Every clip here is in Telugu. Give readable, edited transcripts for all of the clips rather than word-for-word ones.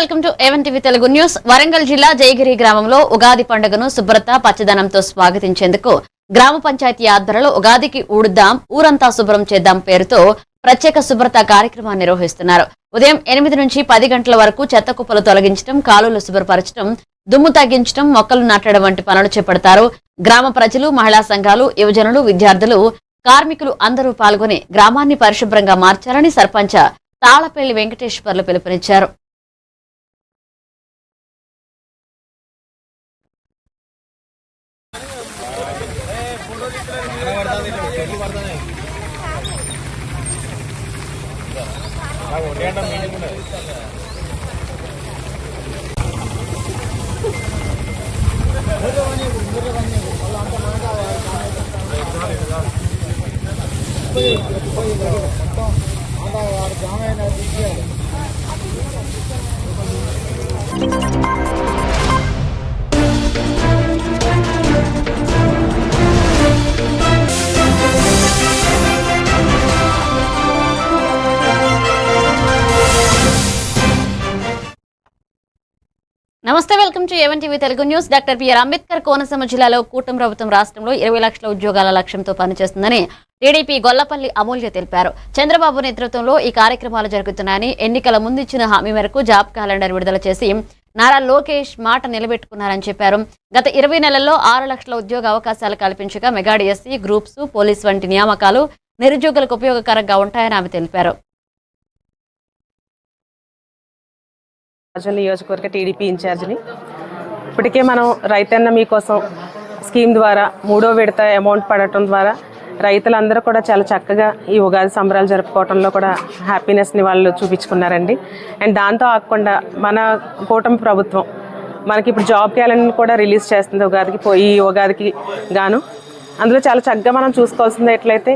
Welcome to A one TV Telugu news. Warangal జిల్లా జయగిరి గ్రామంలో ఉగాది పండుగను శుభ్రత పచ్చదనంతో స్వాగతించేందుకు గ్రామ పంచాయతీ ఆధ్వర్యంలో ఉగాదికి ఊడుద్దాం ఊరంతా శుభ్రం చేద్దాం పేరుతో ప్రత్యేక శుభ్రత కార్యక్రమాన్ని నిర్వహిస్తున్నారు. ఉదయం 8 నుంచి 10 గంటల వరకు చెత్త కుప్పలు తొలగించడం, కాలువలు శుభ్రపరచడం, దుమ్ము తగ్గించడం, మొక్కలు నాటడం వంటి పనులు చేపడతారు. గ్రామ ప్రజలు, మహిళా సంఘాలు, యువజనులు, విద్యార్థులు, కార్మికులు అందరూ పాల్గొని గ్రామాన్ని పరిశుభ్రంగా మార్చాలని సర్పంచ్ తాళపల్లి వెంకటేశ్వర్లు పిలుపునిచ్చారు. నమస్తే, welcome to A one TV Telugu news. Doctor B R Ambedkar Konaseema జిల్లాలో కూటమి ప్రభుత్వం రాష్ట్రంలో 20 లక్షల ఉద్యోగాల లక్ష్యంతో పనిచేస్తుందని టీడీపీ గొల్లపల్లి అమూల్య తెలిపారు. చంద్రబాబు నేతృత్వంలో ఈ కార్యక్రమాలు జరుగుతున్నాయని, ఎన్నికల ముందు ఇచ్చిన హామీ మేరకు జాబ్ క్యాలెండర్ విడుదల చేసి నారా లోకేష్ మాట నిలబెట్టుకున్నారని చెప్పారు. గత 20 నెలల్లో 6 లక్షల ఉద్యోగ అవకాశాలు కల్పించగా మెగా డిఎస్సీ, గ్రూప్స్, పోలీస్ వంటి నియామకాలు నిరుద్యోగులకు ఉపయోగకరంగా ఉంటాయని ఆమె తెలిపారు. రాజోల్ నియోజకవర్గ టీడీపీ ఇన్ఛార్జిని. ఇప్పటికే మనం రైతన్న మీకోసం స్కీమ్ ద్వారా 3వ విడత అమౌంట్ పడటం ద్వారా రైతులందరూ కూడా చాలా చక్కగా ఈ ఉగాది సంబరాలు జరుపుకోవడంలో కూడా హ్యాపీనెస్ని వాళ్ళు చూపించుకున్నారండి. అండ్ దాంతో ఆగకుండా మన కూటమి ప్రభుత్వం మనకి ఇప్పుడు జాబ్ క్యాలెండర్ కూడా రిలీజ్ చేస్తుంది ఈ ఉగాదికి గాను. అందులో చాలా చక్కగా మనం చూసుకోవాల్సింది ఎట్లయితే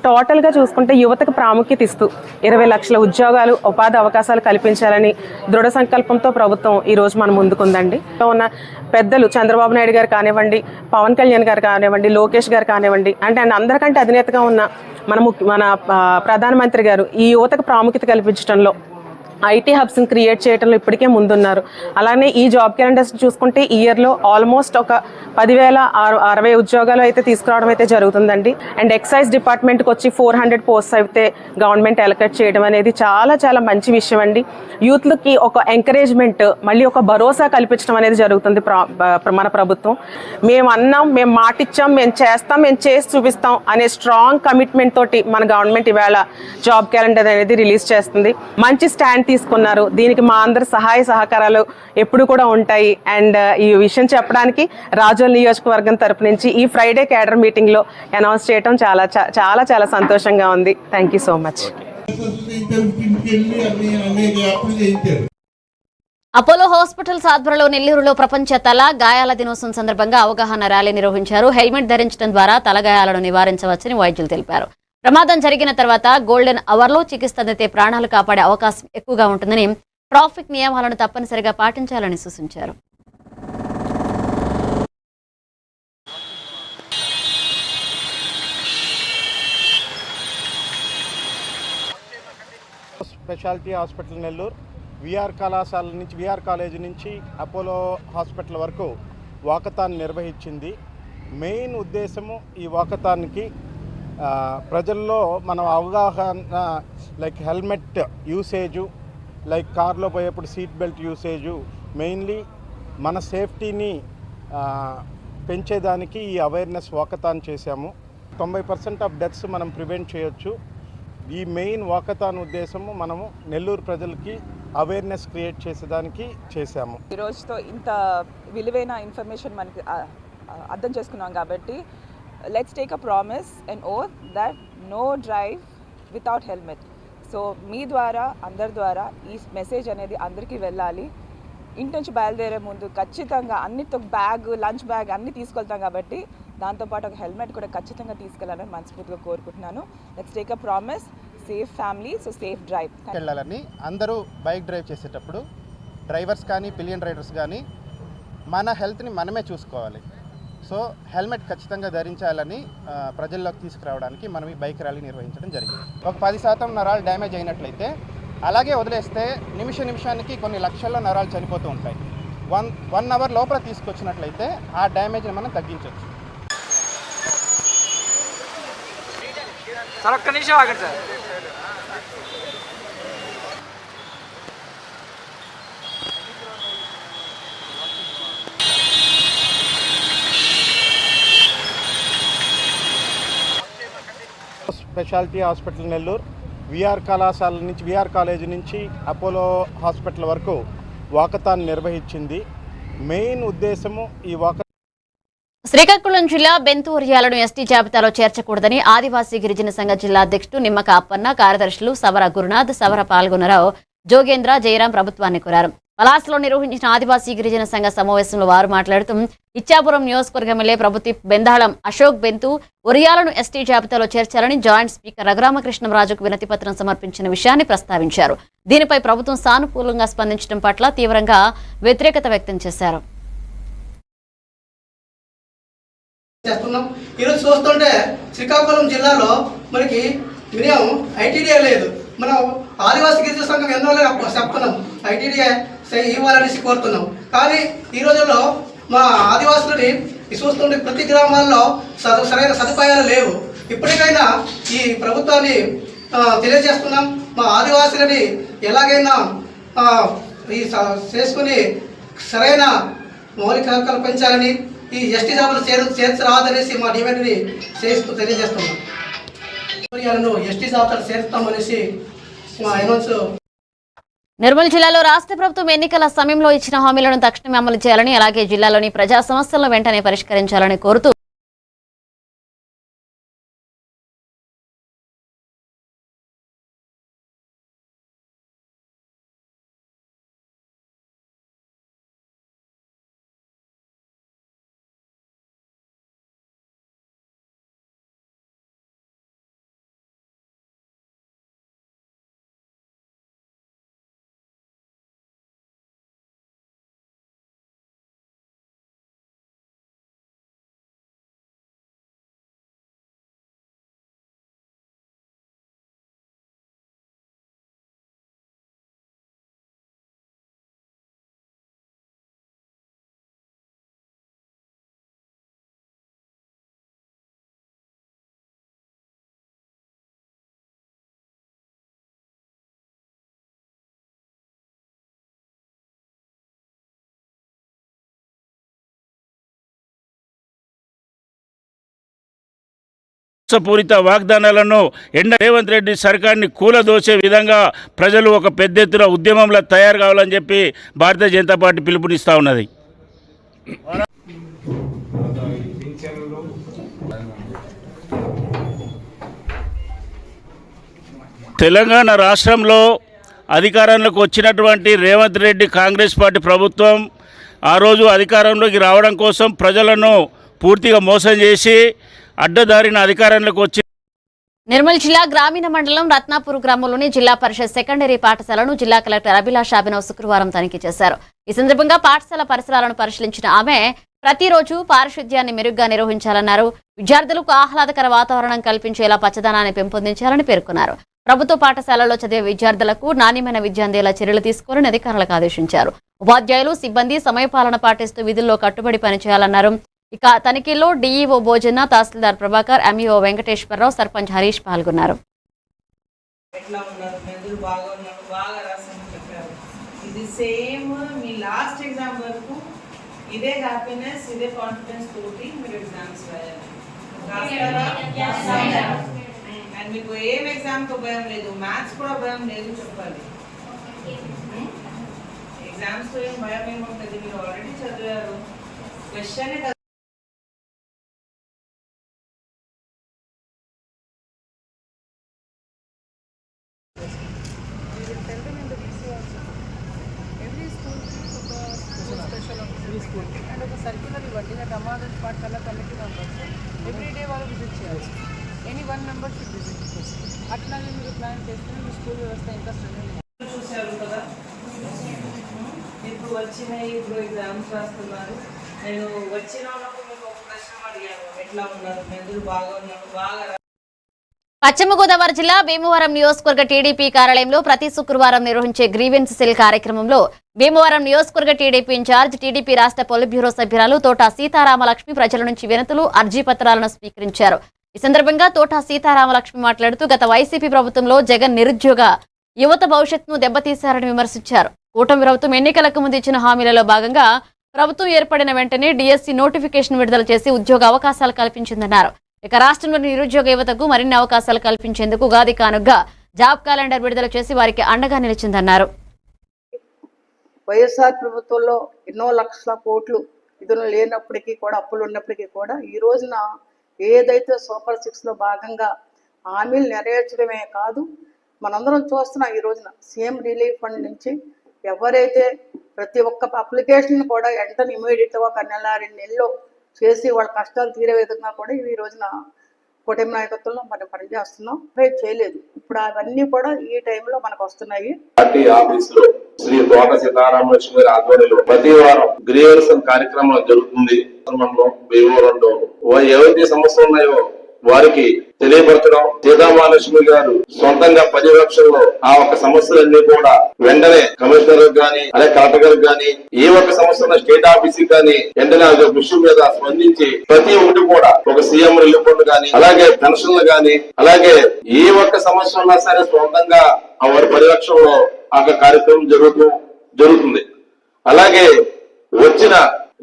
టోటల్గా చూసుకుంటే యువతకు ప్రాముఖ్యత ఇస్తూ 20 లక్షల ఉద్యోగాలు, ఉపాధి అవకాశాలు కల్పించాలని దృఢ సంకల్పంతో ప్రభుత్వం ఈరోజు మన ముందుకుందండి. ఉన్న పెద్దలు చంద్రబాబు నాయుడు గారు కానివ్వండి, పవన్ కళ్యాణ్ గారు కానివ్వండి, లోకేష్ గారు కానివ్వండి, అంటే అందరికంటే అధినేతగా ఉన్న మన ప్రధానమంత్రి గారు ఈ యువతకు ప్రాముఖ్యత కల్పించడంలో, ఐటీ హబ్స్ని క్రియేట్ చేయడంలో ఇప్పటికే ముందున్నారు. అలానే ఈ జాబ్ క్యాలెండర్స్ చూసుకుంటే ఈ ఇయర్లో ఆల్మోస్ట్ ఒక 10,060 ఉద్యోగాలు అయితే తీసుకురావడం అయితే జరుగుతుందండి. అండ్ ఎక్సైజ్ డిపార్ట్మెంట్కి వచ్చి 400 పోస్ట్స్ అయితే గవర్నమెంట్ అలొకేట్ చేయడం అనేది చాలా చాలా మంచి విషయం అండి. యూత్లకి ఒక ఎంకరేజ్మెంట్, మళ్ళీ ఒక భరోసా కల్పించడం అనేది జరుగుతుంది మన ప్రభుత్వం. మేము అన్నాం, మేము మాట ఇచ్చాం, మేము చేస్తాం, మేము చేసి చూపిస్తాం అనే స్ట్రాంగ్ కమిట్మెంట్ తోటి మన గవర్నమెంట్ ఇవాళ జాబ్ క్యాలెండర్ అనేది రిలీజ్ చేస్తుంది. మంచి స్టాండ్ తీసుకున్నారు. దీనికి మా అందరి సహాయ సహకారాలు ఎప్పుడు కూడా ఉంటాయి. అండ్ ఈ విషయం చెప్పడానికి రాజోల్ నియోజకవర్గం తరపు నుంచి ఈ ఫ్రైడే క్యాడర్ మీటింగ్లో అనౌన్స్ చేయడం చాలా చాలా చాలా సంతోషంగా ఉంది. Thank you so much. Apollo hospitals ఆధ్వర్యంలో నెల్లూరులో ప్రపంచ తల గాయాల దినోత్సవం సందర్భంగా అవగాహన ర్యాలీ నిర్వహించారు. హెల్మెట్ ధరించడం ద్వారా తల గాయాలను నివారించవచ్చని వైద్యులు తెలిపారు. ప్రమాదం జరిగిన తర్వాత గోల్డెన్ అవర్లో చికిత్స అందితే ప్రాణాలు కాపాడే అవకాశం ఎక్కువగా ఉంటుందని, ట్రాఫిక్ నియమాలను తప్పనిసరిగా పాటించాలని సూచించారు. స్పెషాలిటీ హాస్పిటల్ నెల్లూరు విఆర్ కళాశాల నుంచి, విఆర్ కాలేజీ నుంచి అపోలో హాస్పిటల్ వరకు వాకథాన్ నిర్వహించింది. మెయిన్ ఉద్దేశము ఈ వాకథాన్కి ప్రజల్లో మనం అవగాహన, లైక్ హెల్మెట్ యూసేజు, లైక్ కార్లో పోయేప్పుడు సీట్ బెల్ట్ యూసేజు, మెయిన్లీ మన సేఫ్టీని పెంచేదానికి ఈ అవేర్నెస్ వాకథాన్ చేశాము. 90% ఆఫ్ డెత్స్ మనం ప్రివెంట్ చేయొచ్చు. ఈ మెయిన్ వాకథాన్ ఉద్దేశము మనము నెల్లూరు ప్రజలకి అవేర్నెస్ క్రియేట్ చేసేదానికి చేశాము. ఈరోజుతో ఇంత విలువైన ఇన్ఫర్మేషన్ మనకి అర్థం చేసుకున్నాం కాబట్టి let's take a promise and oath that no drive without helmet. So మీ ద్వారా, అందరి ద్వారా ఈ మెసేజ్ అనేది అందరికీ వెళ్ళాలి. ఇంటి నుంచి బయలుదేరే ముందు ఖచ్చితంగా అన్నిటితో బ్యాగ్, లంచ్ బ్యాగ్ అన్నీ తీసుకెళ్తాం కాబట్టి దాంతోపాటు ఒక హెల్మెట్ కూడా ఖచ్చితంగా తీసుకెళ్ళాలని మనస్ఫూర్తిగా కోరుకుంటున్నాను. Let's take a promise, safe family, so safe drive. వెళ్ళాలని అందరూ బైక్ డ్రైవ్ చేసేటప్పుడు డ్రైవర్స్ కానీ, పిలియన్ రైడర్స్ కానీ మన హెల్త్ని మనమే చూసుకోవాలి. సో హెల్మెట్ ఖచ్చితంగా ధరించాలని ప్రజల్లోకి తీసుకురావడానికి మనం ఈ బైక్ ర్యాలీ నిర్వహించడం జరిగింది. ఒక 10% నరాలు డ్యామేజ్ అయినట్లయితే అలాగే వదిలేస్తే నిమిషానికి కొన్ని లక్షల నరాలు చనిపోతూ ఉంటాయి. 1 అవర్ లోపల తీసుకొచ్చినట్లయితే ఆ డ్యామేజ్ని మనం తగ్గించవచ్చు. సార్ ఒక్క నిమిషం ఆగండి sir. Speciality hospital Nellore, V R కళాశాల నుంచి విఆర్ కాలేజీ నుంచి అపోలో హాస్పిటల్ వరకు వాకథాన్ నిర్వహించింది. మెయిన్ ఉద్దేశము ఈ శ్రీకాకుళం జిల్లా బెంతూరియాలను ఎస్టీ జాబితాలో చేర్చకూడదని ఆదివాసీ గిరిజన సంఘ జిల్లా అధ్యక్షుడు నిమ్మక అప్పన్న, కార్యదర్శులు సవర గురునాథ్, సవర పాల్గొనరావు, జోగేంద్ర, జయరాం ప్రభుత్వాన్ని కోరారు. పలాసలో నిర్వహించిన ఆదివాసీ గిరిజన సంఘ సమావేశంలో వారు మాట్లాడుతూ ఇచ్చాపురం నియోజకవర్గ ఎమ్మెల్యే ప్రభుత్వ బెందాళం అశోక్ బెంతు ఒరియాలను ఎస్టీ జాబితాలో చేర్చాలని జాయింట్ స్పీకర్ రఘురామకృష్ణంరాజుకు వినతి పత్రం సమర్పించిన విషయాన్ని ప్రస్తావించారు. దీనిపై ప్రభుత్వం సానుకూలంగా స్పందించడం పట్ల తీవ్రంగా వ్యతిరేకత వ్యక్తం చేశారు. ఈరోజు చూస్తుంటే శ్రీకాకుళం జిల్లాలో మనకి మినిమం ఐటీడీఏ లేదు. మనం ఆదివాసీ గిరిజన సంఘం ఎన్నో చెప్తున్నాం, ఐటీడీఏ ఇవ్వాలనేసి కోరుతున్నాం. కానీ ఈ రోజుల్లో మా ఆదివాసులని చూస్తుంటే ప్రతి గ్రామాల్లో సరైన సదుపాయాలు లేవు. ఇప్పటికైనా ఈ ప్రభుత్వాన్ని తెలియజేస్తున్నాం, మా ఆదివాసులని ఎలాగైనా చేసుకుని సరైన మౌలిక హక్కులు పెంచాలని, ఈ ఎస్టీ జాబులు చేర్చరాదనేసి మా డిమాండ్ని చేస్తూ తెలియజేస్తున్నాం. ఎస్టీ జాబులు చేరుస్తామనేసి మా అనౌన్స్. నిర్మల్ జిల్లాలో రాష్ట్ర ప్రభుత్వం ఎన్నికల సమయంలో ఇచ్చిన హామీలను తక్షణమే అమలు చేయాలని, అలాగే జిల్లాలోని ప్రజా సమస్యలను వెంటనే పరిష్కరించాలని కోరుతూ పూరిత వాగ్దానాలను రేవంత్ రెడ్డి సర్కార్ని కూలదోసే విధంగా ప్రజలు ఒక పెద్ద ఎత్తున ఉద్యమంలో తయారు కావాలని చెప్పి భారతీయ జనతా పార్టీ పిలుపునిస్తూ ఉన్నది. తెలంగాణ రాష్ట్రంలో అధికారంలోకి వచ్చినటువంటి రేవంత్ రెడ్డి కాంగ్రెస్ పార్టీ ప్రభుత్వం ఆ రోజు అధికారంలోకి రావడం కోసం ప్రజలను పూర్తిగా మోసం చేసి అడ్డదారిన అధికారంలోకి వచ్చి నిర్మల్ జిల్లా గ్రామీణ మండలం రత్నాపూర్ గ్రామంలోని జిల్లా పరిషత్ సెకండరీ పాఠశాలను జిల్లా కలెక్టర్ అభిలాష్ అభినవ్ శుక్రవారం తనిఖీ చేశారు. ఈ సందర్భంగా పాఠశాల పరిసరాలను పరిశీలించిన ఆమె ప్రతిరోజు పారిశుద్ధ్యాన్ని మెరుగ్గా నిర్వహించాలన్నారు. విద్యార్థులకు ఆహ్లాదకర వాతావరణం కల్పించేలా పచ్చదనాన్ని పెంపొందించాలని పేర్కొన్నారు. ప్రభుత్వ పాఠశాలలో చదివే విద్యార్థులకు నాణ్యమైన విద్య అందేలా చర్యలు తీసుకోవాలని అధికారులకు ఆదేశించారు. ఉపాధ్యాయులు, సిబ్బంది సమయపాలన పాటిస్తూ విధుల్లో కట్టుబడి పనిచేయాలన్నారు. ఇక తనిఖీలో డీఈఓ భోజన, తహసీల్దార్ ప్రభాకర్, ఎంఈఓ వెంకటేశ్వరరావు, సర్పంచ్ హరీష్ పాల్గొన్నారు. ఇది సేమ్ మీ లాస్ట్ ఎగ్జామ్ వరకు ఇదే హ్యాపీనెస్, ఇదే కాన్ఫిడెన్స్ తోటి మీరు ఎగ్జామ్స్ రాయాలి. అండ్ మీకు ఏం ఎగ్జామ్తో భయం లేదు, మ్యాథ్స్ కూడా భయం లేదు చెప్పాలి. ఎగ్జామ్స్తో ఏం భయం ఏముంటుంది, మీరు ఆల్రెడీ చదివారు. క్వశ్చన్ అండ్ ఒక సర్క్యులర్ ఇవ్వండి. నాకు అమ్మాదర్ పాఠశాల కమిటీ మెంబర్స్ ఎవ్రీడే వాళ్ళు విజిట్ చేయాలి. Any 1 member should visit. అట్లాగే మీరు ప్లాన్ చేస్తే మీ స్కూల్ వ్యవస్థ ఇంకా స్ట్రెంగ్ చూశారు కదా. ఇప్పుడు వచ్చినాయి, ఇప్పుడు ఎగ్జామ్స్ రాస్తున్నారు. నేను వచ్చిన వాళ్ళకు మీకు ఒక ప్రశ్న అడిగాను, ఎట్లా ఉన్నారు, మెదడు బాగా ఉన్నారు, బాగా పశ్చిమ గోదావరి జిల్లా భీమవరం నియోజకవర్గ టీడీపీ కార్యాలయంలో ప్రతి శుక్రవారం నిర్వహించే గ్రీవెన్స్ సెల్ కార్యక్రమంలో భీమవరం నియోజకవర్గ టీడీపీ ఇన్ఛార్జ్ టీడీపీ రాష్ట్ర పొలిట్ బ్యూరో సభ్యురాలు తోట సీతారామలక్ష్మి ప్రజల నుంచి వినతులు అర్జీ పత్రాలను స్వీకరించారు. ఈ సందర్భంగా తోట సీతారామలక్ష్మి మాట్లాడుతూ గత వైసీపీ ప్రభుత్వంలో జగన్ నిరుద్యోగ యువత భవిష్యత్తును దెబ్బతీశారని విమర్శించారు. కూటమి ప్రభుత్వం ఎన్నికలకు ముందు ఇచ్చిన హామీలలో భాగంగా ప్రభుత్వం ఏర్పడిన వెంటనే డిఎస్సి నోటిఫికేషన్ విడుదల చేసి ఉద్యోగ అవకాశాలు కల్పించిందన్నారు. ఇక రాష్ట్రంలోని నిరుద్యోగ యువతకు మరిన్ని అవకాశాలు కల్పించేందుకు ఉగాది కానుగ్గా జాబ్ క్యాలెండర్ విడుదల చేసి వారికి అండగా నిలిచిందన్నారు. వైఎస్ఆర్ ప్రభుత్వంలో ఎన్నో లక్షల కోట్లు నిధులు లేనప్పటికీ కూడా, అప్పులు ఉన్నప్పటికీ కూడా ఈ రోజున ఏదైతే సూపర్ 6లో భాగంగా హామీలు నెరవేర్చడమే కాదు, మనందరం చూస్తున్నాం. ఈ రోజున సీఎం రిలీఫ్ ఫండ్ నుంచి ఎవరైతే ప్రతి ఒక్క అప్లికేషన్ కూడా వెంటనే ఇమీడియట్గా 1 నెల 2 నెలల్లో చేసి వాళ్ళ కష్టాలు తీరే విధంగా కూడా ఈ రోజున కూటమి నాయకత్వంలో మనం పనిచేస్తున్నాం. చేయలేదు, ఇప్పుడు అవన్నీ కూడా ఈ టైంలో మనకు వస్తున్నాయి. పార్టీ ఆఫీసులో శ్రీ తోట సీతారామలక్ష్మి గారి ఆధ్వర్యంలో ప్రతి వారం గ్రీవెన్స్ కార్యక్రమం జరుగుతుంది. భీమవరంలో ఎవరికి సమస్యలు ఉన్నాయో వారికి తెలియపరచడం, సీతారామలక్ష్మి గారు సొంతంగా పర్యవేక్షణలో ఆ ఒక్క సమస్యలన్నీ కూడా వెంటనే కమిషనర్ గానీ అలాగే కలెక్టర్ గారికి గానీ ఏ ఒక్క సమస్య ఉన్న స్టేట్ ఆఫీస్ కానీ వెంటనే ఆ విషయం మీద స్పందించి ప్రతి ఒక్కటి కూడా ఒక సీఎం రిలీఫ్ ఫండ్ గానీ అలాగే పెన్షన్లు గానీ అలాగే ఏ ఒక్క సమస్య ఉన్నా సరే సొంతంగా ఆ వారి పర్యవేక్షణలో ఆ కార్యక్రమం జరుగుతుంది. అలాగే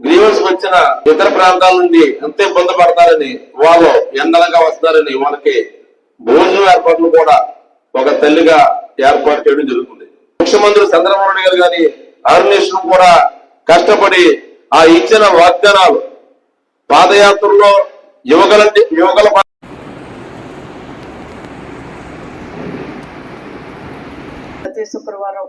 గ్రీవెన్స్ వచ్చిన ఇతర ప్రాంతాల నుండి ఎంత ఇబ్బంది పడతారని వాళ్ళు ఎండలుగా వస్తారని వాళ్ళకి భోజనం ఏర్పాట్లు కూడా ఒక తల్లిగా ఏర్పాటు చేయడం జరుగుతుంది. ముఖ్యమంత్రి చంద్రబాబు నాయుడు గారు కానీ ఆర్గనైజేషన్ కూడా కష్టపడి ఆ ఇచ్చిన వాగ్దానాలు పాదయాత్రలో యువకుల ప్రతి శుక్రవారం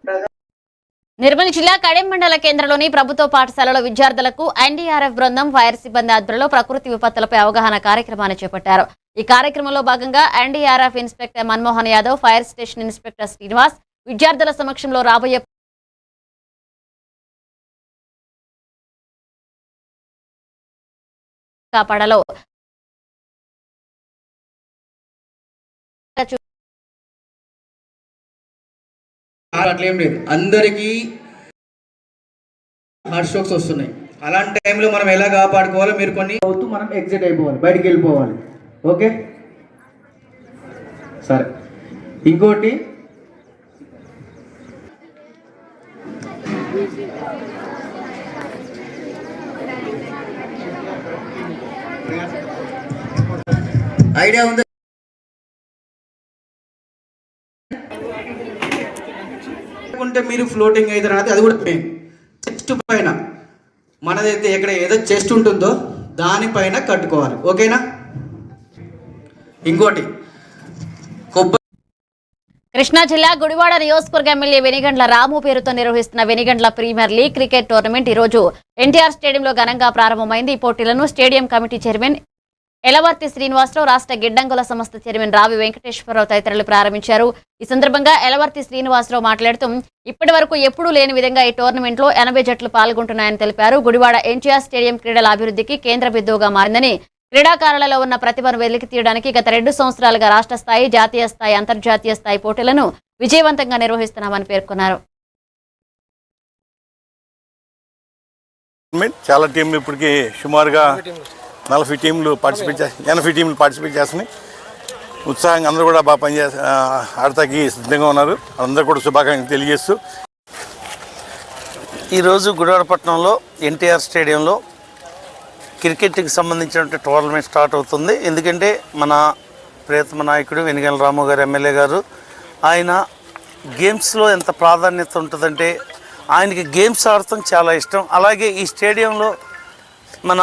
నిర్మల్ జిల్లా కడెం మండల కేంద్రంలోని ప్రభుత్వ పాఠశాలలో విద్యార్థులకు ఎన్డీఆర్ఎఫ్ బృందం ఫైర్ సిబ్బంది ఆధ్వర్యంలో ప్రకృతి విపత్తులపై అవగాహన కార్యక్రమాన్ని చేపట్టారు. ఈ కార్యక్రమంలో భాగంగా NDRF inspector Manmohan Yadav, fire station inspector Srinivas విద్యార్థుల సమక్షంలో రాబోయే కాపాడలో అట్లేం లేదు, అందరికీ హార్ట్ స్ట్రోక్స్ వస్తున్నాయి. అలాంటి టైంలో మనం ఎలా కాపాడుకోవాలో మీరు కొన్ని అవుతూ మనం ఎగ్జిట్ అయిపోవాలి, బయటికి వెళ్ళిపోవాలి. ఓకే, సరే. ఇంకోటి ఐడియా ఉంది, మీరు ఫ్లోటింగ్ అయితే అది కూడా చెస్ట్ పైన మనదైతే ఎక్కడ ఏదో చెస్ట్ ఉంటుందో దానిపైన కట్టుకోవాలి. ఓకేనా? ఇంకోటి కృష్ణా జిల్లా గుడివాడ నియోజకవర్గ ఎమ్మెల్యే వెనిగండ్ల రాము పేరుతో నిర్వహిస్తున్న Venigandla premier league cricket tournament ఈ రోజు ఎన్టీఆర్ స్టేడియంలో ఘనంగా ప్రారంభమైంది. ఈ పోటీలను stadium committee chairman Elavarthi Srinivasarao, రాష్ట్ర గిడ్డంగుల సంస్థ చైర్మన్ రావి వెంకటేశ్వరరావు తదితరులు ప్రారంభించారు. ఈ సందర్భంగా ఎలవర్తి శ్రీనివాసరావు మాట్లాడుతూ ఇప్పటి వరకు ఎప్పుడూ లేని విధంగా ఈ టోర్నమెంట్లో 80 జట్లు పాల్గొంటున్నాయని తెలిపారు. గుడివాడ ఎన్టీఆర్ స్టేడియం క్రీడల అభివృద్ధికి కేంద్ర బిందువుగా మారిందని, క్రీడాకారులలో ఉన్న ప్రతిభను వెలికి తీయడానికి గత 2 సంవత్సరాలుగా రాష్ట్ర స్థాయి, జాతీయ స్థాయి, అంతర్జాతీయ స్థాయి పోటీలను విజయవంతంగా నిర్వహిస్తున్నామని పేర్కొన్నారు. చాలా టీంలు ఇప్పటికీ సుమారుగా 40 టీంలు పార్టిసిపేట్ చేస్తాయి, 80 టీంలు పార్టిసిపేట్ చేస్తున్నాయి. ఉత్సాహంగా అందరూ కూడా బాగా ఆడతాకి సిద్ధంగా ఉన్నారు. అందరూ కూడా శుభాకాంక్షలు తెలియజేస్తూ ఈరోజు గుడివాడపట్నంలో ఎన్టీఆర్ స్టేడియంలో క్రికెట్కి సంబంధించినటువంటి టోర్నమెంట్ స్టార్ట్ అవుతుంది. ఎందుకంటే మన ప్రియతమ నాయకుడు వెనిగండ్ల రాము గారు ఎమ్మెల్యే గారు, ఆయన గేమ్స్లో ఎంత ప్రాధాన్యత ఉంటుందంటే ఆయనకి గేమ్స్ ఆడటం చాలా ఇష్టం. అలాగే ఈ స్టేడియంలో మన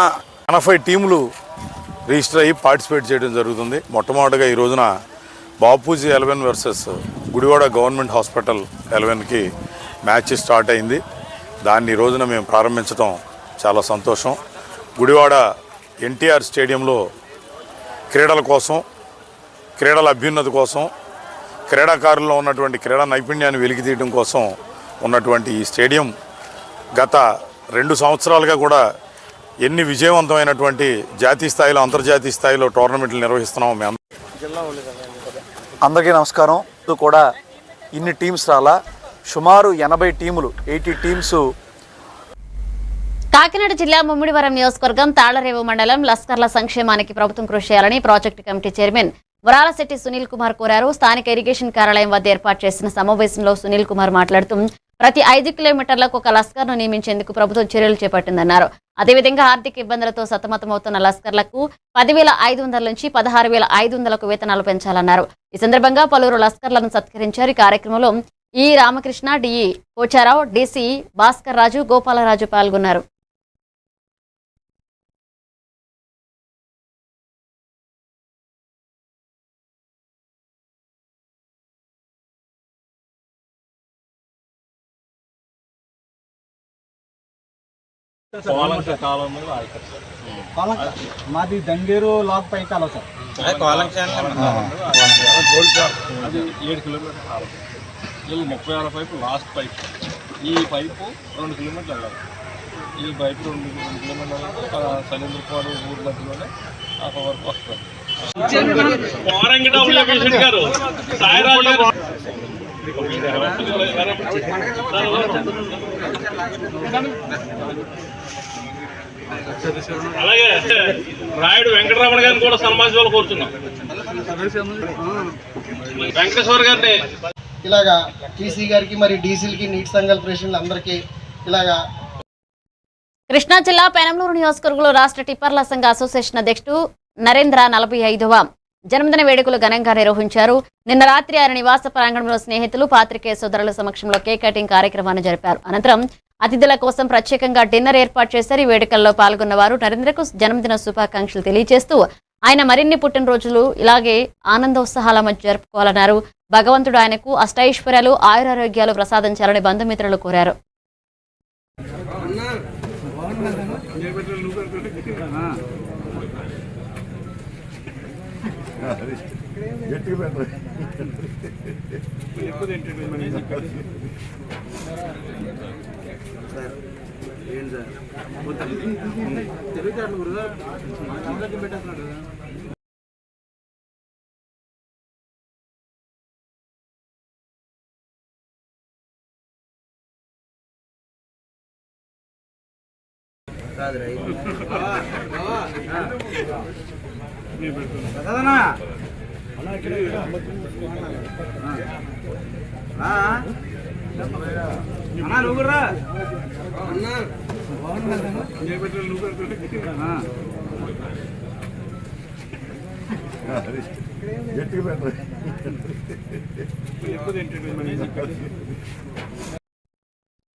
80 టీములు రిజిస్టర్ అయ్యి పార్టిసిపేట్ చేయడం జరుగుతుంది. మొట్టమొదటిగా ఈ రోజున Bapuji 11 versus Gudivada government hospital 11కి మ్యాచ్ స్టార్ట్ అయింది. దాన్ని ఈ రోజున మేము ప్రారంభించడం చాలా సంతోషం. గుడివాడ ఎన్టీఆర్ స్టేడియంలో క్రీడల కోసం, క్రీడల అభ్యున్నతి కోసం, క్రీడాకారుల్లో ఉన్నటువంటి క్రీడా నైపుణ్యాన్ని వెలికితీయడం కోసం ఉన్నటువంటి ఈ స్టేడియం గత 2 సంవత్సరాలుగా కూడా ఎన్ని విజయవంతమైనటువంటి జాతీయ స్థాయిలో, అంతర్జాతీయ స్థాయిలో టోర్నమెంట్లు నిర్వహిస్తున్నాము. మేము అందరికీ నమస్కారం. కూడా ఇన్ని టీమ్స్ రాలా, సుమారు 80 టీములు 80 టీమ్స్. కాకినాడ జిల్లా ముమ్మిడివరం నియోజకవర్గం తాళ్లరేవు మండలం లస్కర్ల సంక్షేమానికి ప్రభుత్వం కృషి చేయాలని project committee chairman Varalashetti Sunil Kumar కోరారు. స్థానిక ఇరిగేషన్ కార్యాలయం వద్ద ఏర్పాటు చేసిన సమావేశంలో సునీల్ కుమార్ మాట్లాడుతూ ప్రతి 5 కిలోమీటర్లకు ఒక లస్కర్ను నియమించేందుకు ప్రభుత్వం చర్యలు చేపట్టిందన్నారు. అదేవిధంగా ఆర్థిక ఇబ్బందులతో సతమతమవుతున్న లస్కర్లకు 10,500 నుంచి 16,500కు వేతనాలు పెంచాలన్నారు. ఈ సందర్భంగా పలువురు లస్కర్లను సత్కరించారు. ఈ కార్యక్రమంలో ఈ రామకృష్ణ, డిఈ పోచారావు, డీసీ భాస్కర్ రాజు, గోపాలరాజు పాల్గొన్నారు. మాది దంగేరు లాక్ పై కాలం సార్. అది 7 కిలోమీటర్ కాలం. ఇది 36 పైపు లాస్ట్ పైప్. ఈ పైపు 2 కిలోమీటర్లు వెళ్ళాలి. ఈ పైపు 2 కిలోమీటర్లు వెళ్ళాలి. సలీంద్రపాడు ఊరి మధ్యలోనే అక్కడ వరకు వస్తుంది. అలాగే రాయుడు వెంకటరమణ గారిని కూడా సన్మానించాలని కోరుతున్నాం. వెంకటేశ్వర గారిని ఇలాగా టీసీ గారికి మరి డీసీలకి నీటి సంఘాల ప్రెసిడెంట్లు అందరికీ ఇలాగా. కృష్ణా జిల్లా పెనంలూరు నియోజకవర్గంలో రాష్ట్ర టిప్పర్ల సంఘ అసోసియేషన్ అధ్యక్షుడు నరేంద్ర 45వ జన్మదిన వేడుకలు ఘనంగా నిర్వహించారు. నిన్న రాత్రి ఆయన నివాస ప్రాంగణంలో స్నేహితులు, పాత్రికేయ సోదరుల సమక్షంలో కేక్ కటింగ్ కార్యక్రమాన్ని జరిపారు. అనంతరం అతిథుల కోసం ప్రత్యేకంగా డిన్నర్ ఏర్పాటు చేశారు. ఈ వేడుకల్లో పాల్గొన్న వారు నరేంద్రకు జన్మదిన శుభాకాంక్షలు తెలియజేస్తూ ఆయన మరిన్ని పుట్టినరోజులు ఇలాగే ఆనందోత్సాహాల మధ్య జరుపుకోవాలన్నారు. భగవంతుడు ఆయనకు అష్టైశ్వర్యాలు, ఆయురారోగ్యాలు ప్రసాదించాలని బంధుమిత్రులు కోరారు.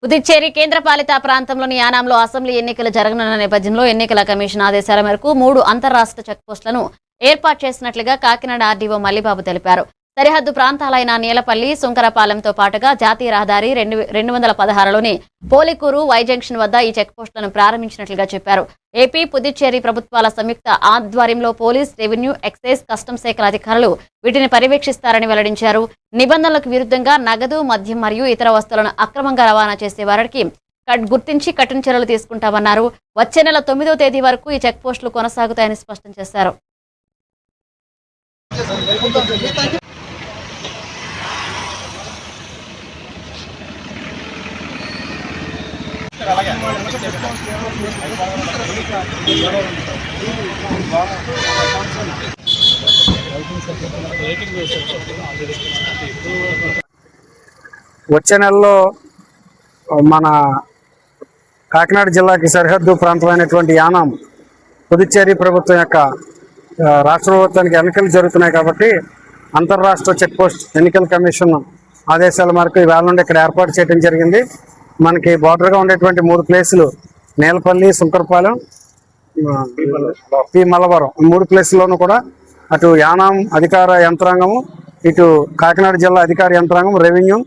పుదుచ్చేరి కేంద్రపాలిత ప్రాంతంలోని యానాంలో అసెంబ్లీ ఎన్నికలు జరగనున్న నేపథ్యంలో ఎన్నికల కమిషన్ ఆదేశాల మేరకు 3 అంతర్రాష్ట్ర చెక్పోస్టులను ఏర్పాటు చేసినట్లుగా కాకినాడ ఆర్డీఓ మల్లిబాబు తెలిపారు. సరిహద్దు ప్రాంతాలైన నీలపల్లి, సుంకరపాలెంతో పాటుగా జాతీయ రహదారి 216లోని పోలికూరు, వై జంక్షన్ వద్ద ఈ చెక్పోస్టులను ప్రారంభించినట్లుగా చెప్పారు. ఏపీ, పుదుచ్చేరి ప్రభుత్వాల సంయుక్త ఆధ్వర్యంలో పోలీస్, రెవెన్యూ, ఎక్సైజ్, కస్టమ్స్ శాఖల అధికారులు వీటిని పర్యవేక్షిస్తారని వెల్లడించారు. నిబంధనలకు విరుద్ధంగా నగదు, మద్యం మరియు ఇతర వస్తువులను అక్రమంగా రవాణా చేసే వారికి గుర్తించి కఠిన చర్యలు తీసుకుంటామన్నారు. వచ్చే నెల 9వ తేదీ వరకు ఈ చెక్పోస్టులు కొనసాగుతాయని స్పష్టం చేశారు. వచ్చే నెలలో మన కాకినాడ జిల్లాకి సరిహద్దు ప్రాంతమైనటువంటి యానాం పుదుచ్చేరి ప్రభుత్వం యొక్క రాష్ట్ర ప్రభుత్వానికి ఎన్నికలు జరుగుతున్నాయి కాబట్టి అంతర్రాష్ట్ర చెక్ పోస్ట్ ఎన్నికల కమిషన్ ఆదేశాల మేరకు ఈవేళ నుండి ఇక్కడ ఏర్పాటు చేయడం జరిగింది. మనకి బార్డర్గా ఉండేటువంటి 3 ప్లేసులు నేలపల్లి, సుంకరపాలెం, పి మల్లవరం 3 ప్లేసుల్లోనూ కూడా అటు యానాం అధికార యంత్రాంగము, ఇటు కాకినాడ జిల్లా అధికార యంత్రాంగం, రెవెన్యూ,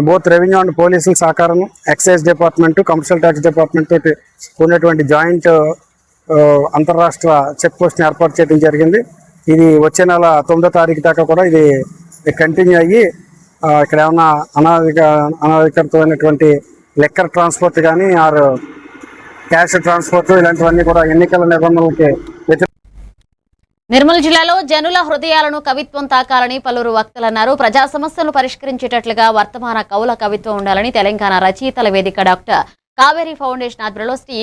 బోత్ రెవెన్యూ అండ్ పోలీసుల సహకారం, excise department, commercial tax department తోటి ఉన్నటువంటి జాయింట్ అంతర్రాష్ట్ర చెక్ పోస్ట్ని ఏర్పాటు చేయడం జరిగింది. ఇది వచ్చే నెల 9వ తారీఖు దాకా కూడా ఇది కంటిన్యూ అయ్యి ఇక్కడ ఏమన్నా అనాధికారితమైనటువంటి లెక్కర్ ట్రాన్స్పోర్ట్ కానీ ఆర్ క్యాష్ ట్రాన్స్పోర్ట్ ఇలాంటివన్నీ కూడా ఎన్నికల నిబంధనలకి నిర్మల్ జిల్లాలో జనుల హృదయాలను కవిత్వం తాకాలని పలువురు వక్తలన్నారు. ప్రజా సమస్యలను పరిష్కరించేటట్లుగా వర్తమాన కవుల కవిత్వం ఉండాలని తెలంగాణ రచయితల వేదిక డాక్టర్ కావేరీ ఫౌండేషన్ ఆధ్వర్యంలో శ్రీ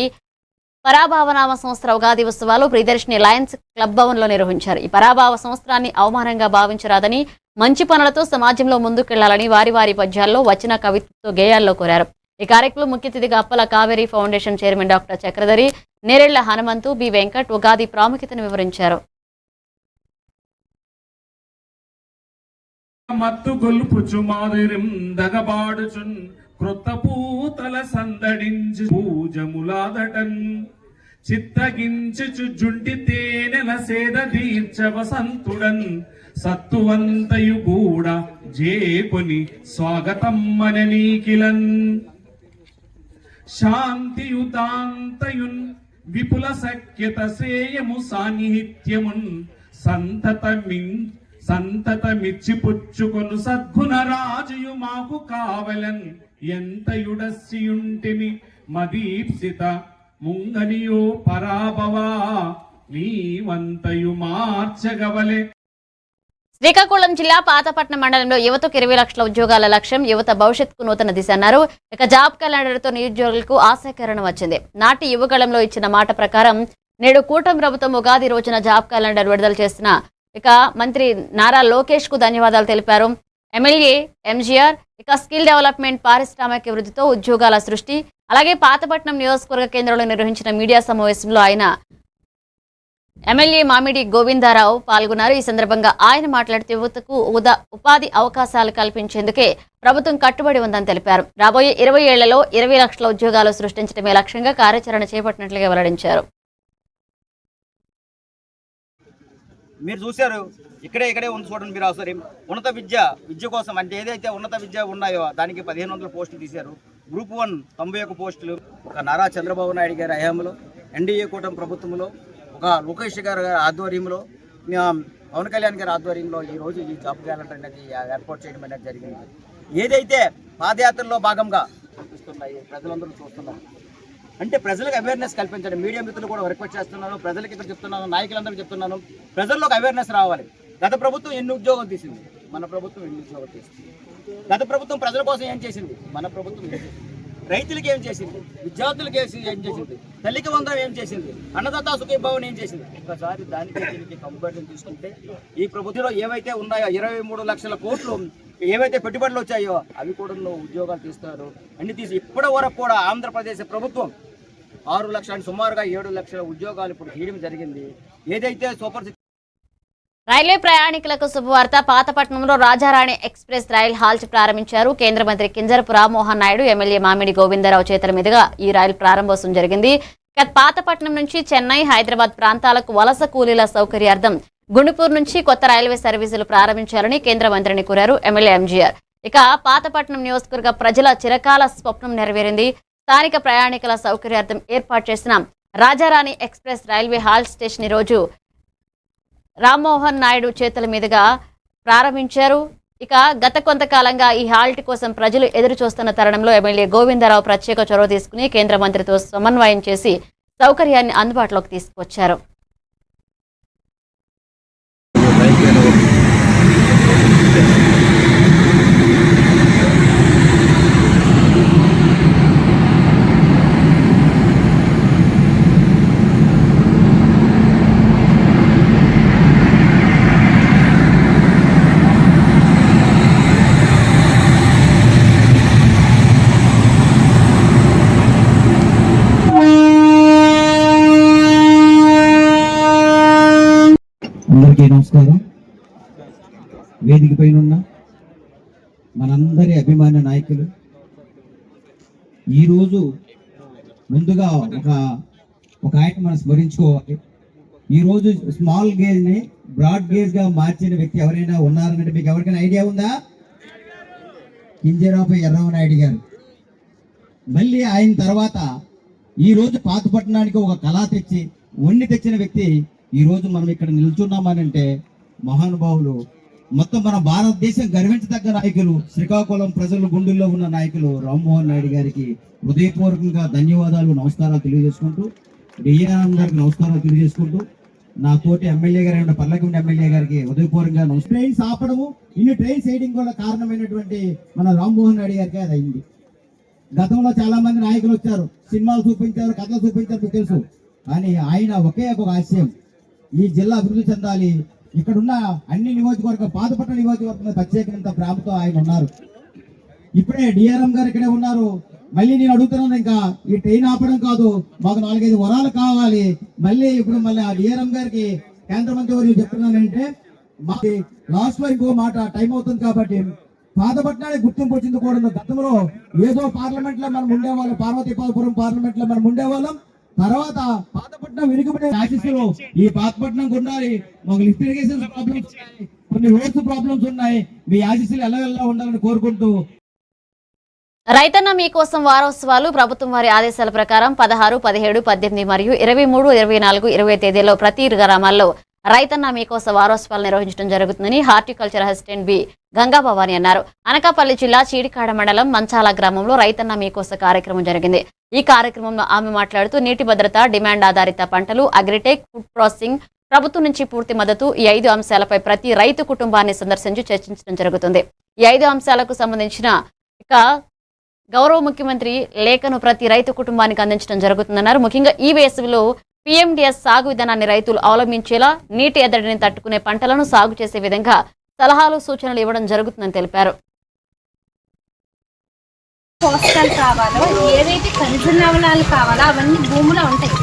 పరాభావనామ సంవత్సర ఉగాది ఉత్సవాలు ప్రియదర్శిని లయన్స్ క్లబ్ భవన్లో నిర్వహించారు. ఈ పరాభావ సంవత్సరాన్ని అవమానంగా భావించరాదని, మంచి పనులతో సమాజంలో ముందుకెళ్లాలని వారి వారి పద్యాల్లో వచ్చిన కవిత్వంతో గేయాల్లో కోరారు. ఈ కార్యక్రమంలో ముఖ్య అతిథిగా Appala Kaveri foundation chairman doctor Chakradhari, Nerella Hanumanthu, B Venkat Ugadi ప్రాముఖ్యతను వివరించారు. మత్తు గొల్పుచు మాదిరిం దగబాడుచున్ క్రొత్త పూతల సందడించి పూజములాదటన్ చిత్తగించుచు జుంటి తేనెల సేద తీర్చ వసంతుడన్ సత్తువంతయు గూడ జేకొని స్వాగతమ్మన నీకిలన్ శాంతియుతాంతయున్ విపుల సఖ్యత శ్రేయము సాన్నిహిత్యమున్ సంతతమిచ్చి పుచ్చుకొను సద్గుణ రాజుయు మాకు కావలన్ ఎంతయుడస్సియుంటిమి మదీప్సిత ముంగనియో పరాభవా నీవంతయు మార్చగవలే. శ్రీకాకుళం జిల్లా పాతపట్నం మండలంలో యువతకు 20 లక్షల ఉద్యోగాల లక్ష్యం, యువత భవిష్యత్తుకు నూతన దిశ అన్నారు. ఇక జాబ్ క్యాలెండర్తో నిరుద్యోగులకు ఆశాకిరణం వచ్చింది. నాటి యువగళంలో ఇచ్చిన మాట ప్రకారం నేడు కూటమి ప్రభుత్వం ఉగాది రోజున జాబ్ క్యాలెండర్ విడుదల చేసిన ఇక మంత్రి నారా లోకేష్ కు ధన్యవాదాలు తెలిపారు. ఎమ్మెల్యే ఎంజీఆర్ ఇక స్కిల్ డెవలప్మెంట్, పారిశ్రామిక అభివృద్ధితో ఉద్యోగాల సృష్టి, అలాగే పాతపట్నం నియోజకవర్గ కేంద్రంలో నిర్వహించిన మీడియా సమావేశంలో ఆయన ఎమ్మెల్యే మామిడి గోవిందారావు పాల్గొన్నారు. ఈ సందర్భంగా ఆయన మాట్లాడుతూ యువతకు ఉపాధి అవకాశాలు కల్పించేందుకే ప్రభుత్వం కట్టుబడి ఉందని తెలిపారు. రాబోయే 20 ఏళ్లలో 20 లక్షల ఉద్యోగాలు సృష్టించడమే లక్ష్యంగా కార్యాచరణ చేపట్టినట్లుగా వెల్లడించారు. మీరు చూశారు, ఇక్కడే ఉంది చూడండి మీరు అవసరం. ఉన్నత విద్య కోసం అంటే ఏదైతే ఉన్నత విద్య ఉన్నాయో దానికి 1500 పోస్టులు తీశారు. గ్రూప్ 1 91 పోస్టులు. ఒక నారా చంద్రబాబు నాయుడు గారి హయాంలో, ఎన్డీఏ కూటమి ప్రభుత్వంలో, ఒక లోకేష్ గారి ఆధ్వర్యంలో, పవన్ కళ్యాణ్ గారి ఆధ్వర్యంలో ఈరోజు ఈ జాబ్ క్యాలెండర్ అనేది ఏర్పాటు చేయడం అనేది జరిగింది. ఏదైతే పాదయాత్రలో భాగంగా చూపిస్తున్నాయి ప్రజలందరూ చూస్తున్నారు అంటే ప్రజలకు అవేర్నెస్ కల్పించండి. మీడియా మిత్రులు కూడా రిక్వెస్ట్ చేస్తున్నాను, ప్రజలకు ఇక్కడ చెప్తున్నాను, నాయకులందరికీ చెప్తున్నాను, ప్రజల్లోకి అవేర్నెస్ రావాలి. గత ప్రభుత్వం ఎన్ని ఉద్యోగాలు తీసింది, మన ప్రభుత్వం ఎన్ని ఉద్యోగాలు తీసింది. గత ప్రభుత్వం ప్రజల కోసం ఏం చేసింది, మన ప్రభుత్వం ఏం చేసింది. రైతులకి ఏం చేసింది, విద్యార్థులకి ఏం చేసింది, తల్లికి వందనం ఏం చేసింది, అన్నదాత సుఖీభావం ఏం చేసింది. ఒకసారి దానికి దీనికి కంపారిజన్ తీసుకుంటే ఈ ప్రభుత్వంలో ఏవైతే ఉన్నాయో 23 లక్షల కోట్లు ఏవైతే పెట్టుబడులు వచ్చాయో అవి కూడా ఉద్యోగాలు తీస్తారు. అన్ని తీసి ఇప్పటి వరకు కూడా ఆంధ్రప్రదేశ్ ప్రభుత్వం 6 లక్షల సుమారుగా 7 లక్షల ఉద్యోగాలు ఇప్పుడు తీయడం జరిగింది. ఏదైతే సూపర్ రైల్వే ప్రయాణికులకు శుభవార్త. పాతపట్నంలో రాజారాణి ఎక్స్ప్రెస్ రైల్ హాల్ట్ ప్రారంభించారు. కేంద్ర మంత్రి కింజరపు రామ్మోహన్ నాయుడు, ఎమ్మెల్యే మామిడి గోవిందరావు చేతుల మీదుగా ఈ రైలు ప్రారంభోత్సవం జరిగింది. పాతపట్నం నుంచి చెన్నై, హైదరాబాద్ ప్రాంతాలకు వలస కూలీల సౌకర్యార్థం గుండుపూర్ నుంచి కొత్త రైల్వే సర్వీసులు ప్రారంభించాలని కేంద్ర మంత్రిని కోరారు ఎమ్మెల్యే ఎంజీఆర్. ఇక పాతపట్నం నియోజకవర్గ ప్రజల చిరకాల స్వప్నం నెరవేరింది. స్థానిక ప్రయాణికుల సౌకర్యార్థం ఏర్పాటు చేసిన రాజారాణి ఎక్స్ప్రెస్ రైల్వే హాల్ట్ స్టేషన్ ఈ రోజు రామ్మోహన్ నాయుడు చేతుల మీదుగా ప్రారంభించారు. ఇక గత కొంతకాలంగా ఈ హాల్ట్ కోసం ప్రజలు ఎదురు చూస్తున్న తరుణంలో ఎమ్మెల్యే గోవిందరావు ప్రత్యేక చొరవ తీసుకుని కేంద్ర మంత్రితో సమన్వయం చేసి సౌకర్యాన్ని అందుబాటులోకి తీసుకొచ్చారు. అందరికీ నమస్కారం. వేదిక పైన ఉన్న మనందరి అభిమాన నాయకులు, ఈరోజు ముందుగా ఒక ఆయన మనం స్మరించుకోవాలి. ఈరోజు స్మాల్ గేజ్ని బ్రాడ్ గేజ్గా మార్చిన వ్యక్తి ఎవరైనా ఉన్నారనంటే మీకు ఎవరికైనా ఐడియా ఉందా? కింజరాపు ఎర్రవనాయుడు గారు. మళ్ళీ ఆయన తర్వాత ఈరోజు పాతపట్నానికి ఒక కళ తెచ్చి వండి తెచ్చిన వ్యక్తి ఈరోజు మనం ఇక్కడ నిల్చున్నామనంటే మహానుభావులు, మొత్తం మన భారతదేశం గర్వించదగ్గ నాయకులు, శ్రీకాకుళం ప్రజల గుండెల్లో ఉన్న నాయకులు రామ్మోహన్ నాయుడు గారికి హృదయపూర్వకంగా ధన్యవాదాలు, నమస్కారాలు తెలియజేసుకుంటూ, డిఎన్ఆర్ గారికి నమస్కారాలు తెలియజేసుకుంటూ, నా తోటి ఎమ్మెల్యే గారు పర్లకుంట ఎమ్మెల్యే గారికి ఉదయపూర్వకంగా ట్రైన్స్ ఆపడము, ఇన్ని ట్రైన్స్ వేయడం కూడా కారణమైనటువంటి మన రామ్మోహన్ రెడ్డి గారికి అది అయింది. గతంలో చాలా మంది నాయకులు వచ్చారు, సినిమాలు చూపించారు, కథలు చూపించారు, మీకు తెలుసు. కానీ ఆయన ఒకే ఒక ఆశయం, ఈ జిల్లా అభివృద్ధి చెందాలి. ఇక్కడున్న అన్ని నియోజకవర్గం, పాతపట్నం నియోజకవర్గం ప్రత్యేకమైన ప్రేమతో ఆయన ఉన్నారు. ఇప్పుడే డిఆర్ఎం గారు ఇక్కడే ఉన్నారు. మళ్ళీ నేను అడుగుతున్నాను, ఇంకా ఈ ట్రైన్ ఆపడం కాదు, మాకు 4-5 వరాలు కావాలి. మళ్ళీ మళ్ళీ ఆ డిఆర్ఎం గారికి కేంద్ర మంత్రి వారు చెప్తున్నానంటే, మాకు లాస్ట్ లో ఇంకో మాట టైం అవుతుంది కాబట్టి పాతపట్నానికి గుర్తింపు వచ్చింది కూడా. గతంలో ఏదో పార్లమెంట్ లో మనం ఉండేవాళ్ళం, పార్వతీపురం పార్లమెంట్ లో మనం ఉండేవాళ్ళం. తర్వాత పాతపట్నం వెనుకబడే ఆశీస్సులు ఈ పాతపట్నం ఉండాలి. మాకు లిఫ్ట్ ఇరిగేషన్ ప్రాబ్లమ్స్ ఉన్నాయి, కొన్ని రోడ్స్ ప్రాబ్లమ్స్ ఉన్నాయి. మీ ఆశీస్సులు ఎలా ఉండాలని కోరుకుంటూ రైతన్న మీకోసం వారోత్సవాలు ప్రభుత్వం వారి ఆదేశాల ప్రకారం 16, 17, 18 మరియు 23, 24, 20 తేదీల్లో ప్రతి గ్రామాల్లో రైతన్న మీకోసం వారోత్సవాలు నిర్వహించడం జరుగుతుందని horticulture assistant B Ganga Bhavani అన్నారు. అనకాపల్లి జిల్లా చీడికాడ మండలం మంచాల గ్రామంలో రైతన్న మీకోసం కార్యక్రమం జరిగింది. ఈ కార్యక్రమంలో ఆమె మాట్లాడుతూ నీటి భద్రత, డిమాండ్ ఆధారిత పంటలు, అగ్రిటెక్, ఫుడ్ ప్రాసెసింగ్, ప్రభుత్వం నుంచి పూర్తి మద్దతు, ఈ 5 అంశాలపై ప్రతి రైతు కుటుంబాన్ని సందర్శించి చర్చించడం జరుగుతుంది. ఈ 5 అంశాలకు సంబంధించిన గౌరవ ముఖ్యమంత్రి లేఖను ప్రతి రైతు కుటుంబానికి అందించడం జరుగుతుందన్నారు. ముఖ్యంగా ఈ వేసవిలో పీఎండీఎస్ సాగు విధానాన్ని రైతులు అవలంబించేలా నీటి ఎద్దడిని తట్టుకునే పంటలను సాగు చేసే విధంగా సలహాలు, సూచనలు ఇవ్వడం జరుగుతుందని తెలిపారు. పోషకాలు కావాలో, ఏవైతే ఖనిజ లవణాలు కావాలో అవన్నీ భూమిలో ఉంటాయి.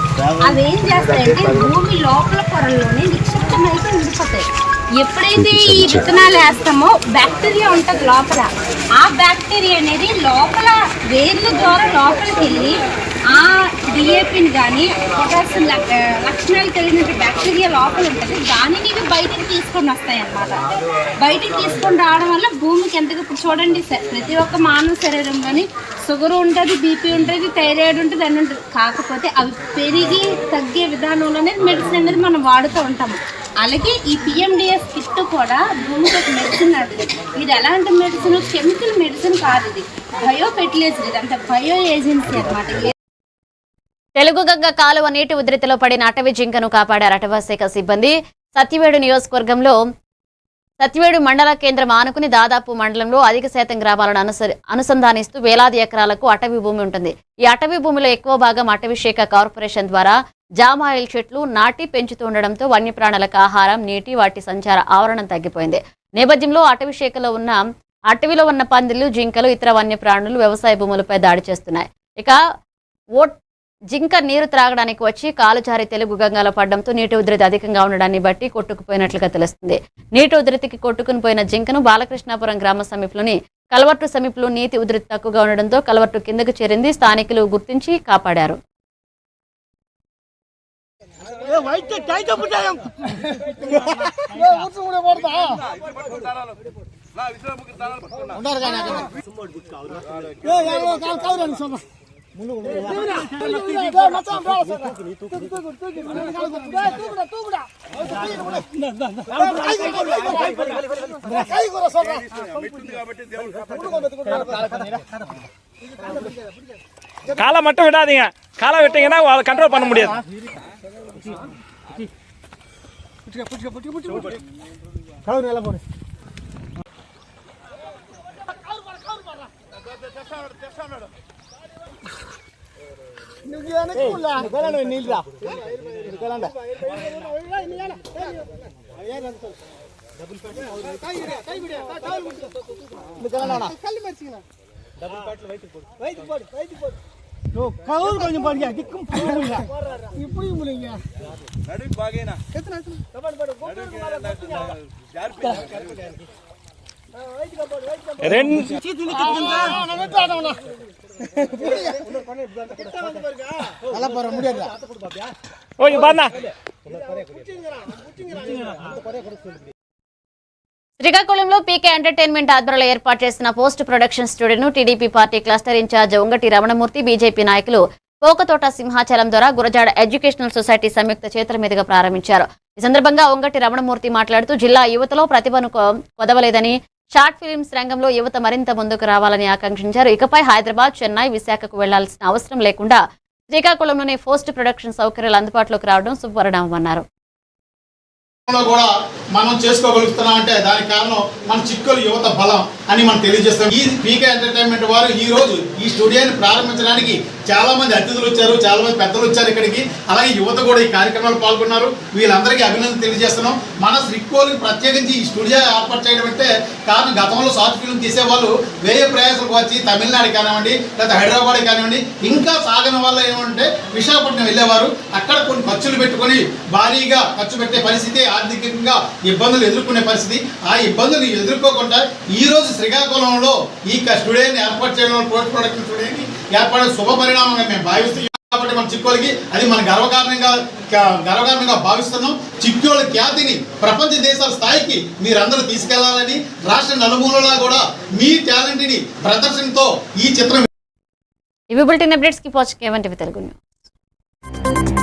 అవి ఏం చేస్తాయంటే భూమి లోపల పొరల్లోనే నిక్షిప్తమైతే ఉండిపోతాయి. ఎప్పుడైతే ఈ విత్తనాలు వేస్తామో బ్యాక్టీరియా ఉంటుంది లోపల, ఆ బ్యాక్టీరియా అనేది లోపల వేర్ల ద్వారా లోపలికి వెళ్ళి ఆ డిఏపిని కానీ పొటాషియం లక్షణాలు కలిగిన బ్యాక్టీరియా లోపల ఉంటుంది, దానిని ఇవి బయటికి తీసుకొని వస్తాయి అన్నమాట. బయటికి తీసుకొని రావడం వల్ల భూమికి ఎంతగా, ఇప్పుడు చూడండి ప్రతి ఒక్క మానవ శరీరంలోని షుగర్ ఉంటుంది, బీపీ ఉంటుంది, థైరాయిడ్ ఉంటుంది, అన్నీ ఉంటుంది. కాకపోతే అవి పెరిగి తగ్గే విధానంలోనే మెడిసిన్ అనేది మనం వాడుతూ ఉంటాము. అలాగే ఈ పిఎండిఎస్ కిట్ కూడా భూమికి ఒక మెడిసిన్ అది. ఇది ఎలాంటి మెడిసిన్? కెమికల్ మెడిసిన్ కాదు, ఇది బయో ఫెర్టిలైజర్, ఇదంతా బయో ఏజెన్సీ అన్నమాట. తెలుగు గంగ కాలువ నీటి ఉధృతిలో పడిన అటవీ జింకను కాపాడారు అటవీశాఖ సిబ్బంది. సత్యవేడు నియోజకవర్గంలో సత్యవేడు మండల కేంద్రం ఆనుకుని దాదాపు మండలంలో అధిక శాతం గ్రామాలను అనుసంధానిస్తూ వేలాది ఎకరాలకు అటవీ భూమి ఉంటుంది. ఈ అటవీ భూమిలో ఎక్కువ భాగం అటవీశాఖ కార్పొరేషన్ ద్వారా జామాయిల్ చెట్లు నాటి పెంచుతుండడంతో వన్యప్రాణులకు ఆహారం, నీటి, వాటి సంచార ఆవరణం తగ్గిపోయింది. నేపథ్యంలో అటవీలో ఉన్న పందులు, జింకలు, ఇతర వన్యప్రాణులు వ్యవసాయ భూములపై దాడి చేస్తున్నాయి. ఇక జింక నీరు త్రాగడానికి వచ్చి కాలు జారి తెలుగు గంగలో పడడంతో నీటి ఉధృతి అధికంగా ఉండడాన్ని బట్టి కొట్టుకుపోయినట్లుగా తెలుస్తుంది. నీటి ఉధృతికి కొట్టుకుని పోయిన జింకను బాలకృష్ణాపురం గ్రామ సమీపంలోని కలవట్టు సమీపంలో నీటి ఉధృతి తక్కువగా ఉండడంతో కలవట్టు కిందకు చేరింది. స్థానికులు గుర్తించి కాపాడారు. காலை மட்டும் விடாதீங்க, காலை விட்டீங்கன்னா அதை கண்ட்ரோல் பண்ண முடியாது. கொஞ்சம் பாருங்க திக்கும் இப்படி முடியுங்க நடு பாகேனா எத்தனை శ్రీకాకుళంలో పీకే ఎంటర్టైన్మెంట్ ఆధ్వర్యంలో ఏర్పాటు చేసిన పోస్ట్ ప్రొడక్షన్ స్టూడియోను TDP party cluster incharge Ungati Ramanamurthy, BJP నాయకులు పోకతోట సింహాచలం ద్వారా గురజాడ ఎడ్యుకేషనల్ సొసైటీ సంయుక్త చేతుల మీదుగా ప్రారంభించారు. ఈ సందర్భంగా ఉంగటి రమణమూర్తి మాట్లాడుతూ జిల్లా యువతలో ప్రతిభను కొదవలేదని, షార్ట్ ఫిల్మ్స్ రంగంలో యువత మరింత ముందుకు రావాలని ఆకాంక్షించారు. ఇకపై హైదరాబాద్, చెన్నై, విశాఖకు వెళ్లాల్సిన అవసరం లేకుండా శ్రీకాకుళంలోనే పోస్ట్ ప్రొడక్షన్ సౌకర్యాలు అందుబాటులోకి రావడం శుభపరిణామమన్నారు. కూడా మనం చేసుకోగలుగుతున్నాం అంటే దానికి కారణం మన చిక్కోలు యువత బలం అని మనం తెలియజేస్తాం. ఈ పీకే ఎంటర్టైన్మెంట్ వారు ఈ రోజు ఈ స్టూడియోని ప్రారంభించడానికి చాలా మంది అతిథులు వచ్చారు, చాలా మంది పెద్దలు వచ్చారు ఇక్కడికి. అలాగే యువత కూడా ఈ కార్యక్రమాలు పాల్గొన్నారు. వీళ్ళందరికీ అభినందన తెలియజేస్తున్నాం. మన శ్రీకోలికి ప్రత్యేకించి ఈ స్టూడియో ఏర్పాటు చేయడం అంటే కారణం గతంలో షార్ట్ ఫిల్మ్ తీసేవాళ్ళు వేయ ప్రయాసాలకు వచ్చి తమిళనాడు కానివ్వండి లేదా హైదరాబాద్ కానివ్వండి ఇంకా సాగని వల్ల ఏమంటే విశాఖపట్నం వెళ్ళేవారు. అక్కడ కొన్ని ఖర్చులు పెట్టుకొని భారీగా ఖర్చు పెట్టే పరిస్థితి, ఆర్థికంగా ఇబ్బందులు ఎదుర్కొనే పరిస్థితి. ఆ ఇబ్బందులు ఎదుర్కోకుండా ఈరోజు శ్రీకాకుళంలో ఈ స్టూడియోని ఏర్పాటు చేయడం, పోస్ట్ ప్రొడక్షన్ స్టూడియోని ఏర్పడే శుభ పరిణామంగా మేము భావిస్తున్నాం. కాబట్టి మన చిక్కోలకి అది మన గర్వకారణంగా భావిస్తున్నాం. చిక్కోల ఖ్యాతిని ప్రపంచ దేశాల స్థాయికి మీరందరూ తీసుకెళ్లాలని, రాష్ట్ర నలుమూలలా కూడా మీ టాలెంట్ని ప్రదర్శనతో ఈ చిత్రం. ఇవి బులెటిన్ అప్డేట్స్ కి వాచ్ కేవన్ టీవీ తెలుగు న్యూస్.